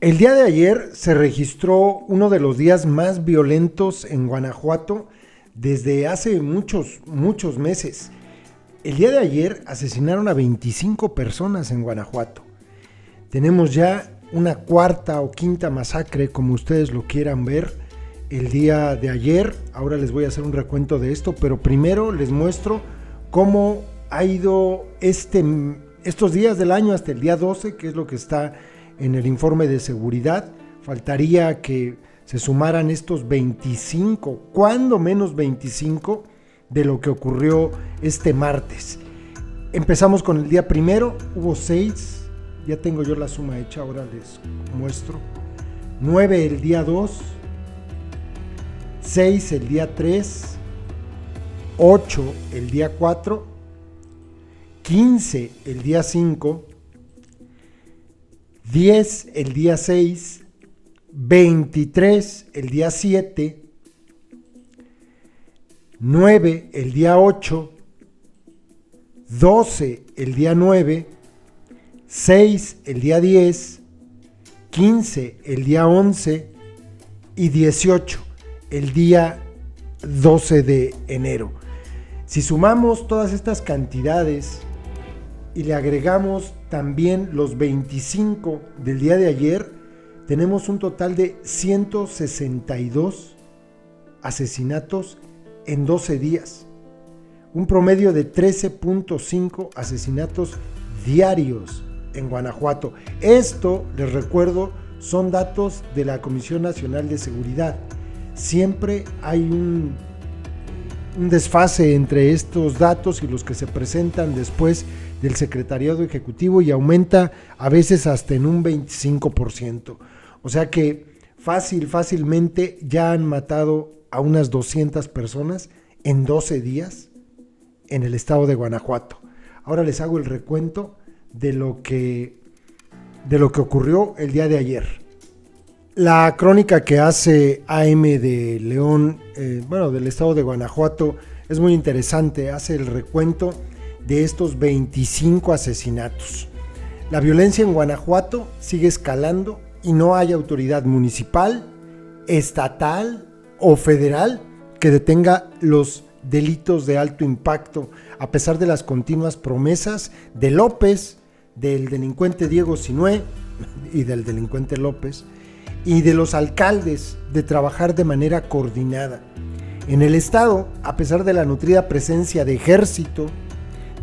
El día de ayer se registró uno de los días más violentos en Guanajuato desde hace muchos meses. El día de ayer asesinaron a 25 personas en Guanajuato. Tenemos ya una cuarta o quinta masacre, como ustedes lo quieran ver, el día de ayer. Ahora les voy a hacer un recuento de esto, pero primero les muestro cómo ha ido estos días del año hasta el día 12, que es lo que está en el informe de seguridad. Faltaría que se sumaran estos 25, cuando menos 25, de lo que ocurrió este martes. Empezamos con el día primero, hubo 6, ya tengo yo la suma hecha, ahora les muestro. 9 el día 2, 6 el día 3, 8 el día 4, 15 el día 5, 10 el día 6, 23 el día 7, 9 el día 8, 12 el día 9, 6 el día 10, 15 el día 11 y 18 el día 12 de enero. Si sumamos todas estas cantidades y le agregamos también los 25 del día de ayer, tenemos un total de 162 asesinatos en 12 días. Un promedio de 13.5 asesinatos diarios en Guanajuato. Esto, les recuerdo, son datos de la Comisión Nacional de Seguridad. Siempre hay un desfase entre estos datos y los que se presentan después del Secretariado Ejecutivo y aumenta a veces hasta en un 25%. O sea que fácilmente ya han matado a unas 200 personas en 12 días en el estado de Guanajuato. Ahora les hago el recuento de lo que ocurrió el día de ayer. La crónica que hace AM de León, del estado de Guanajuato, es muy interesante. Hace el recuento de estos 25 asesinatos. La violencia en Guanajuato sigue escalando y no hay autoridad municipal, estatal o federal que detenga los delitos de alto impacto, a pesar de las continuas promesas de López, del delincuente Diego Sinué y del delincuente López, y de los alcaldes de trabajar de manera coordinada. En el estado, a pesar de la nutrida presencia de ejército,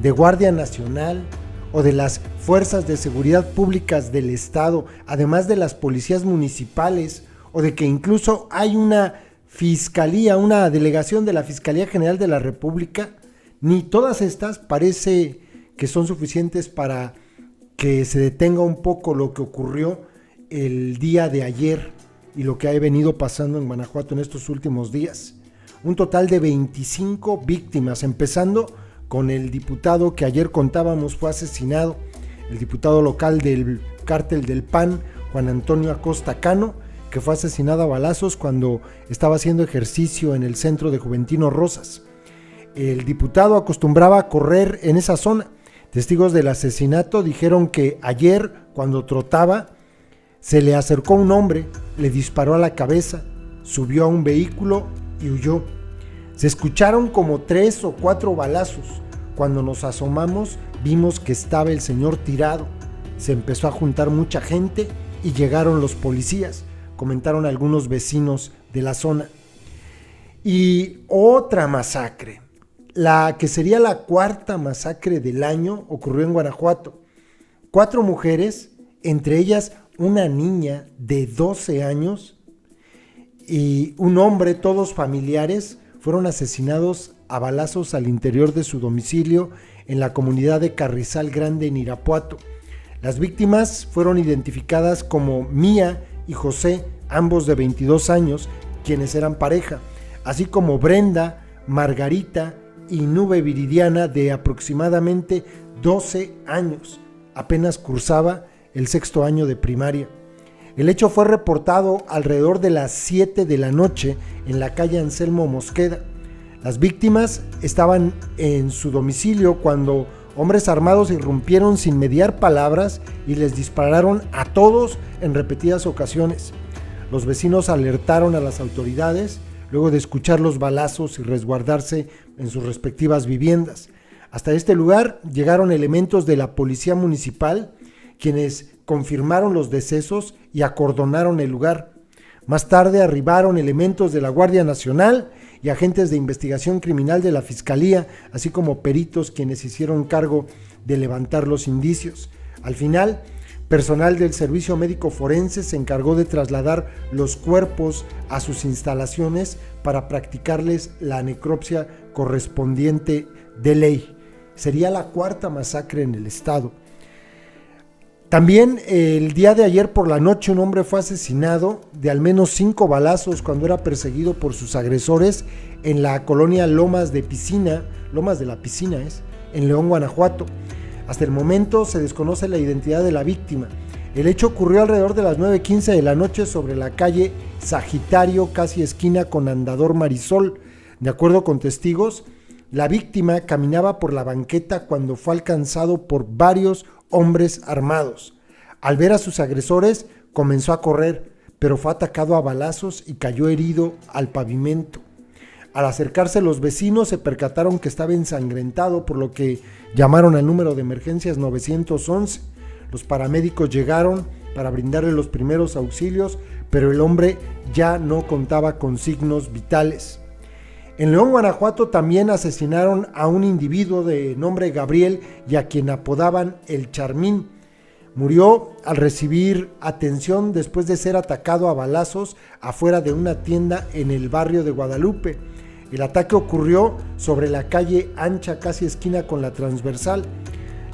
de Guardia Nacional o de las fuerzas de seguridad públicas del estado, además de las policías municipales, o de que incluso hay una fiscalía, una delegación de la Fiscalía General de la República, ni todas estas parece que son suficientes para que se detenga un poco lo que ocurrió el día de ayer y lo que ha venido pasando en Guanajuato en estos últimos días. Un total de 25 víctimas, empezando con el diputado que ayer contábamos fue asesinado, el diputado local del cártel del PAN, Juan Antonio Acosta Cano, que fue asesinado a balazos cuando estaba haciendo ejercicio en el centro de Juventino Rosas. El diputado acostumbraba a correr en esa zona. Testigos del asesinato dijeron que ayer, cuando trotaba, se le acercó un hombre, le disparó a la cabeza, subió a un vehículo y huyó. Se escucharon como 3 o 4 balazos. Cuando nos asomamos, vimos que estaba el señor tirado. Se empezó a juntar mucha gente y llegaron los policías, comentaron algunos vecinos de la zona. Y otra masacre, la que sería la cuarta masacre del año, ocurrió en Guanajuato. 4 mujeres, entre ellas una niña de 12 años y un hombre, todos familiares, fueron asesinados a balazos al interior de su domicilio en la comunidad de Carrizal Grande en Irapuato. Las víctimas fueron identificadas como Mía y José, ambos de 22 años, quienes eran pareja, así como Brenda, Margarita y Nube Viridiana, de aproximadamente 12 años. Apenas cursaba el 6º año de primaria. El hecho fue reportado alrededor de las 7 de la noche en la calle Anselmo Mosqueda. Las víctimas estaban en su domicilio cuando Hombres armados irrumpieron sin mediar palabras y les dispararon a todos en repetidas ocasiones. Los vecinos alertaron a las autoridades luego de escuchar los balazos y resguardarse en sus respectivas viviendas. Hasta este lugar llegaron elementos de la policía municipal, quienes confirmaron los decesos y acordonaron el lugar. Más tarde arribaron elementos de la Guardia Nacional y agentes de investigación criminal de la Fiscalía, así como peritos quienes hicieron cargo de levantar los indicios. Al final, personal del Servicio Médico Forense se encargó de trasladar los cuerpos a sus instalaciones para practicarles la necropsia correspondiente de ley. Sería la cuarta masacre en el estado. También el día de ayer por la noche un hombre fue asesinado de al menos 5 balazos cuando era perseguido por sus agresores en la colonia Lomas de la Piscina, en León, Guanajuato. Hasta el momento se desconoce la identidad de la víctima. El hecho ocurrió alrededor de las 9:15 de la noche sobre la calle Sagitario, casi esquina con Andador Marisol. De acuerdo con testigos, la víctima caminaba por la banqueta cuando fue alcanzado por varios hombres armados. Al ver a sus agresores, comenzó a correr, pero fue atacado a balazos y cayó herido al pavimento. Al acercarse los vecinos se percataron que estaba ensangrentado, por lo que llamaron al número de emergencias 911. Los paramédicos llegaron para brindarle los primeros auxilios, pero el hombre ya no contaba con signos vitales. En León, Guanajuato, también asesinaron a un individuo de nombre Gabriel y a quien apodaban el Charmín. Murió al recibir atención después de ser atacado a balazos afuera de una tienda en el barrio de Guadalupe. El ataque ocurrió sobre la calle ancha, casi esquina con la transversal.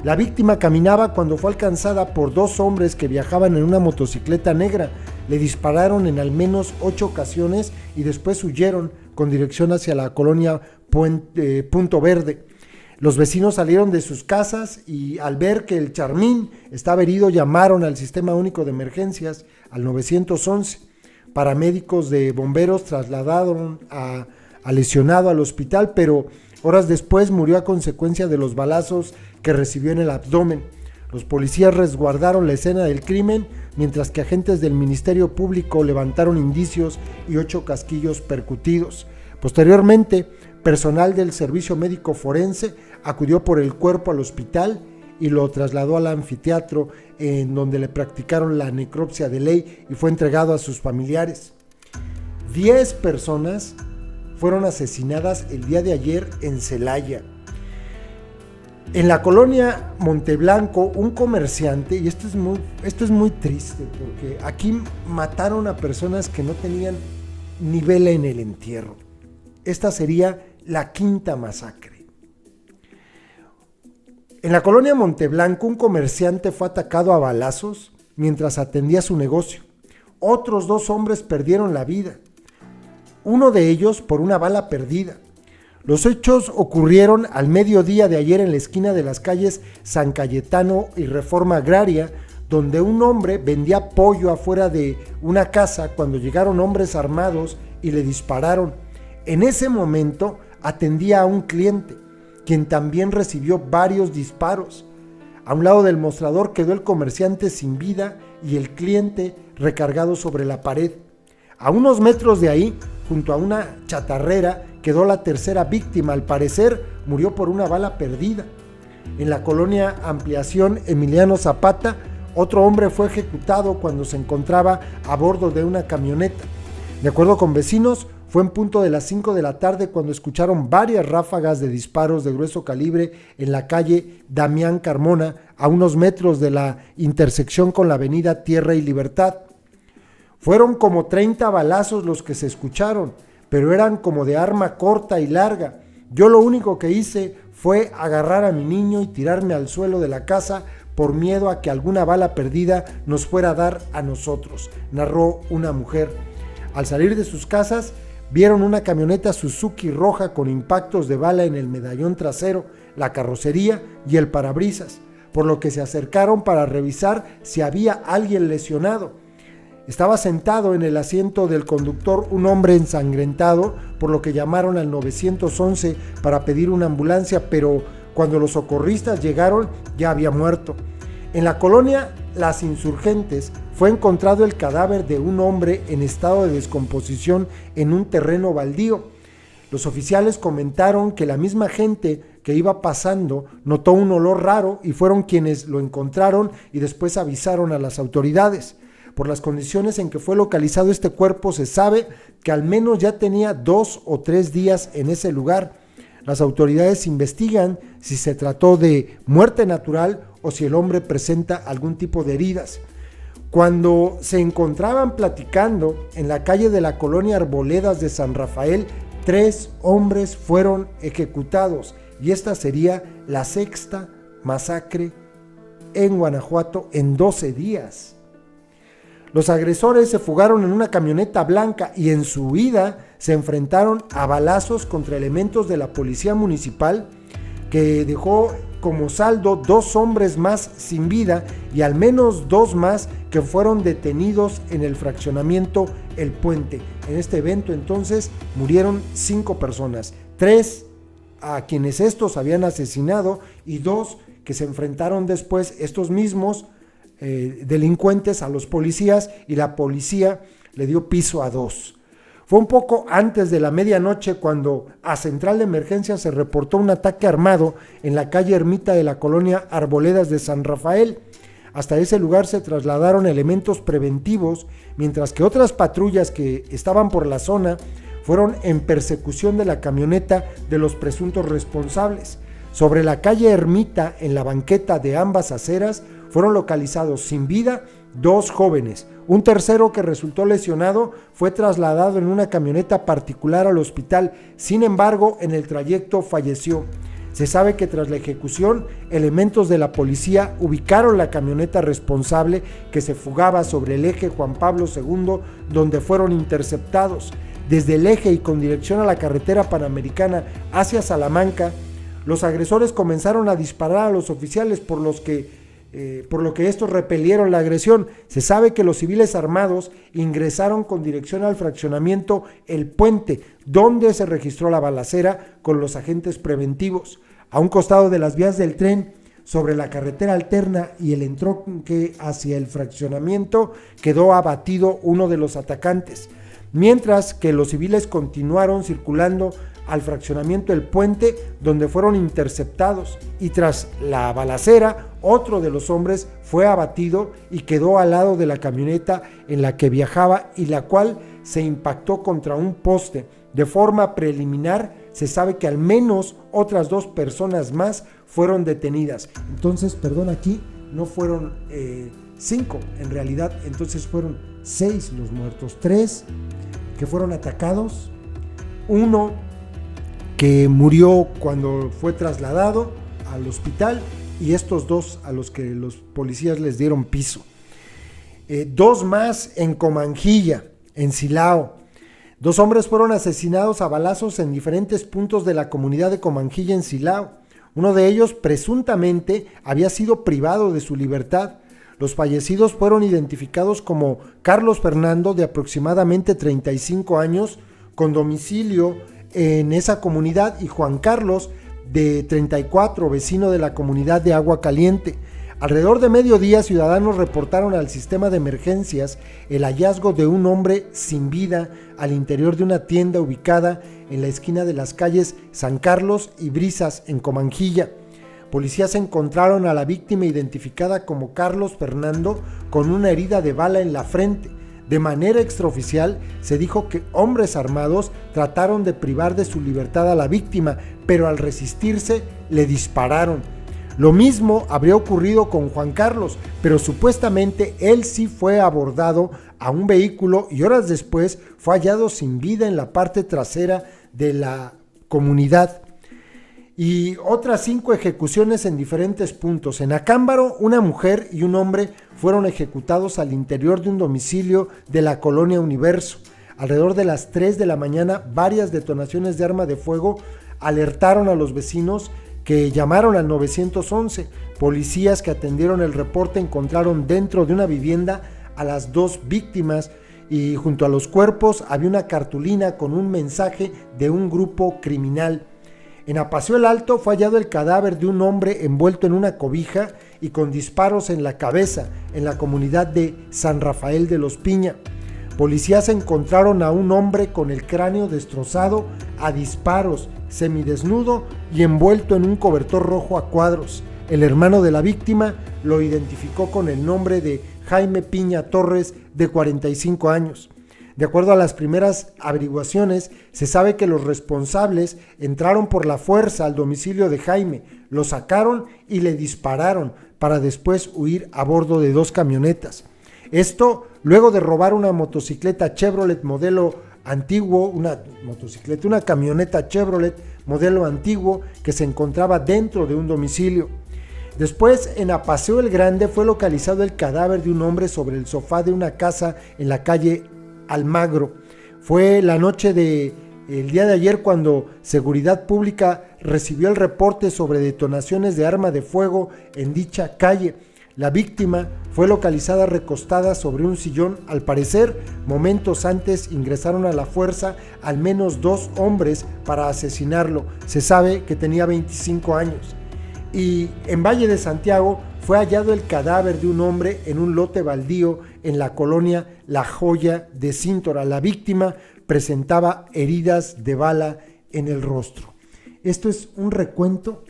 La víctima caminaba cuando fue alcanzada por 2 hombres que viajaban en una motocicleta negra. Le dispararon en al menos 8 ocasiones y después huyeron con dirección hacia la colonia Punto Verde. Los vecinos salieron de sus casas y al ver que el Charmín estaba herido llamaron al Sistema Único de Emergencias, al 911. Paramédicos de bomberos trasladaron al lesionado al hospital, pero horas después murió a consecuencia de los balazos que recibió en el abdomen. Los policías resguardaron la escena del crimen, mientras que agentes del Ministerio Público levantaron indicios y 8 casquillos percutidos. Posteriormente, personal del Servicio Médico Forense acudió por el cuerpo al hospital y lo trasladó al anfiteatro, en donde le practicaron la necropsia de ley y fue entregado a sus familiares. 10 personas fueron asesinadas el día de ayer en Celaya. En la colonia Monteblanco, un comerciante, y esto es muy triste, porque aquí mataron a personas que no tenían ni vela en el entierro. Esta sería la 5ª masacre. En la colonia Monteblanco, un comerciante fue atacado a balazos mientras atendía su negocio. Otros 2 hombres perdieron la vida, uno de ellos por una bala perdida. Los hechos ocurrieron al mediodía de ayer en la esquina de las calles San Cayetano y Reforma Agraria, donde un hombre vendía pollo afuera de una casa cuando llegaron hombres armados y le dispararon. En ese momento atendía a un cliente, quien también recibió varios disparos. A un lado del mostrador quedó el comerciante sin vida y el cliente recargado sobre la pared. A unos metros de ahí, junto a una chatarrera, quedó la 3ª víctima. Al parecer murió por una bala perdida. En la colonia Ampliación Emiliano Zapata, otro hombre fue ejecutado cuando se encontraba a bordo de una camioneta. De acuerdo con vecinos, fue en punto de las 5 de la tarde cuando escucharon varias ráfagas de disparos de grueso calibre en la calle Damián Carmona, a unos metros de la intersección con la avenida Tierra y Libertad. Fueron como 30 balazos los que se escucharon, pero eran como de arma corta y larga. Yo lo único que hice fue agarrar a mi niño y tirarme al suelo de la casa por miedo a que alguna bala perdida nos fuera a dar a nosotros, narró una mujer. Al salir de sus casas, vieron una camioneta Suzuki roja con impactos de bala en el medallón trasero, la carrocería y el parabrisas, por lo que se acercaron para revisar si había alguien lesionado. Estaba sentado en el asiento del conductor un hombre ensangrentado, por lo que llamaron al 911 para pedir una ambulancia, pero Cuando los socorristas llegaron, ya había muerto. En la colonia Las Insurgentes fue encontrado el cadáver de un hombre en estado de descomposición en un terreno baldío. Los oficiales comentaron que la misma gente que iba pasando notó un olor raro y fueron quienes lo encontraron y después avisaron a las autoridades. Por las condiciones en que fue localizado este cuerpo, se sabe que al menos ya tenía 2 o 3 días en ese lugar. Las autoridades investigan si se trató de muerte natural o si el hombre presenta algún tipo de heridas. Cuando se encontraban platicando en la calle de la colonia Arboledas de San Rafael, 3 hombres fueron ejecutados y esta sería la 6ª masacre en Guanajuato en 12 días. Los agresores se fugaron en una camioneta blanca y en su huida se enfrentaron a balazos contra elementos de la policía municipal, que dejó como saldo 2 hombres más sin vida y al menos 2 más que fueron detenidos en el fraccionamiento El Puente. En este evento entonces murieron 5 personas, 3 a quienes estos habían asesinado y 2 que se enfrentaron después estos mismos delincuentes a los policías y la policía le dio piso a 2. Fue un poco antes de la medianoche cuando a Central de Emergencia se reportó un ataque armado en la calle Ermita de la colonia Arboledas de San Rafael. Hasta ese lugar se trasladaron elementos preventivos, mientras que otras patrullas que estaban por la zona fueron en persecución de la camioneta de los presuntos responsables. Sobre la calle Ermita, en la banqueta de ambas aceras, fueron localizados sin vida 2 jóvenes. Un tercero que resultó lesionado fue trasladado en una camioneta particular al hospital. Sin embargo, en el trayecto falleció. Se sabe que tras la ejecución, elementos de la policía ubicaron la camioneta responsable que se fugaba sobre el eje Juan Pablo II, donde fueron interceptados. Desde el eje y con dirección a la carretera panamericana hacia Salamanca, los agresores comenzaron a disparar a los oficiales, por lo que estos repelieron la agresión. Se sabe que los civiles armados ingresaron con dirección al fraccionamiento El Puente, donde se registró la balacera con los agentes preventivos. A un costado de las vías del tren, sobre la carretera alterna y el entronque hacia el fraccionamiento, quedó abatido uno de los atacantes, mientras que los civiles continuaron circulando al fraccionamiento El Puente, donde fueron interceptados, y tras la balacera otro de los hombres fue abatido y quedó al lado de la camioneta en la que viajaba y la cual se impactó contra un poste. De forma preliminar se sabe que al menos otras 2 personas más fueron detenidas. Entonces, aquí no fueron 5 en realidad, entonces fueron 6 los muertos, 3 que fueron atacados, 1 que murió cuando fue trasladado al hospital y estos 2 a los que los policías les dieron piso. 2 más en Comanjilla, en Silao. 2 hombres fueron asesinados a balazos en diferentes puntos de la comunidad de Comanjilla, en Silao. Uno de ellos presuntamente había sido privado de su libertad. Los fallecidos fueron identificados como Carlos Fernando, de aproximadamente 35 años, con domicilio en esa comunidad, y Juan Carlos, de 34, vecino de la comunidad de Agua Caliente. Alrededor de mediodía, ciudadanos reportaron al sistema de emergencias el hallazgo de un hombre sin vida al interior de una tienda ubicada en la esquina de las calles San Carlos y Brisas, en Comanjilla. Policías encontraron a la víctima identificada como Carlos Fernando con una herida de bala en la frente. De manera extraoficial, se dijo que hombres armados trataron de privar de su libertad a la víctima, pero al resistirse le dispararon. Lo mismo habría ocurrido con Juan Carlos, pero supuestamente él sí fue abordado a un vehículo y horas después fue hallado sin vida en la parte trasera de la comunidad. Y otras 5 ejecuciones en diferentes puntos. En Acámbaro, una mujer y un hombre fueron ejecutados al interior de un domicilio de la colonia Universo. Alrededor de las 3 de la mañana, varias detonaciones de arma de fuego alertaron a los vecinos, que llamaron al 911. Policías que atendieron el reporte encontraron dentro de una vivienda a las 2 víctimas y junto a los cuerpos había una cartulina con un mensaje de un grupo criminal. En Apaseo el Alto fue hallado el cadáver de un hombre envuelto en una cobija y con disparos en la cabeza en la comunidad de San Rafael de los Piña. Policías encontraron a un hombre con el cráneo destrozado a disparos, semidesnudo y envuelto en un cobertor rojo a cuadros. El hermano de la víctima lo identificó con el nombre de Jaime Piña Torres, de 45 años. De acuerdo a las primeras averiguaciones, se sabe que los responsables entraron por la fuerza al domicilio de Jaime, lo sacaron y le dispararon para después huir a bordo de 2 camionetas. Esto luego de robar una motocicleta Chevrolet modelo antiguo, una camioneta Chevrolet modelo antiguo que se encontraba dentro de un domicilio. Después, en Apaseo el Grande fue localizado el cadáver de un hombre sobre el sofá de una casa en la calle Almagro. Fue la noche del día de ayer cuando Seguridad Pública recibió el reporte sobre detonaciones de arma de fuego en dicha calle. La víctima fue localizada recostada sobre un sillón. Al parecer, momentos antes ingresaron a la fuerza al menos 2 hombres para asesinarlo. Se sabe que tenía 25 años. Y en Valle de Santiago fue hallado el cadáver de un hombre en un lote baldío en la colonia La Joya de Cíntora. La víctima presentaba heridas de bala en el rostro. Esto es un recuento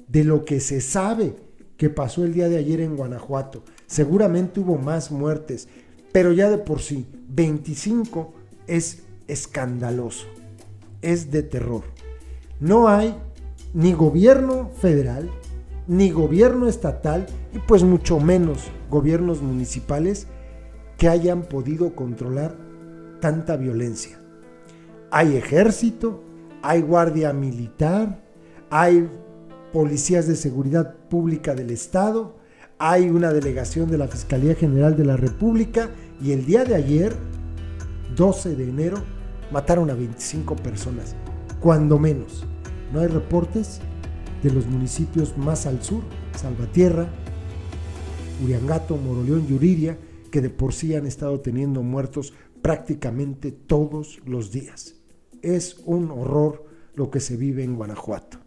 de lo que se sabe que pasó el día de ayer en Guanajuato. Seguramente hubo más muertes, pero ya de por sí 25 es escandaloso, es de terror. No hay ni gobierno federal, ni gobierno estatal, y pues mucho menos gobiernos municipales que hayan podido controlar tanta violencia. Hay ejército, hay guardia militar, hay policías de seguridad pública del estado, hay una delegación de la Fiscalía General de la República, y el día de ayer, 12 de enero, mataron a 25 personas, cuando menos. No hay reportes de los municipios más al sur, Salvatierra, Uriangato, Moroleón, Yuriria, que de por sí han estado teniendo muertos prácticamente todos los días. Es un horror lo que se vive en Guanajuato.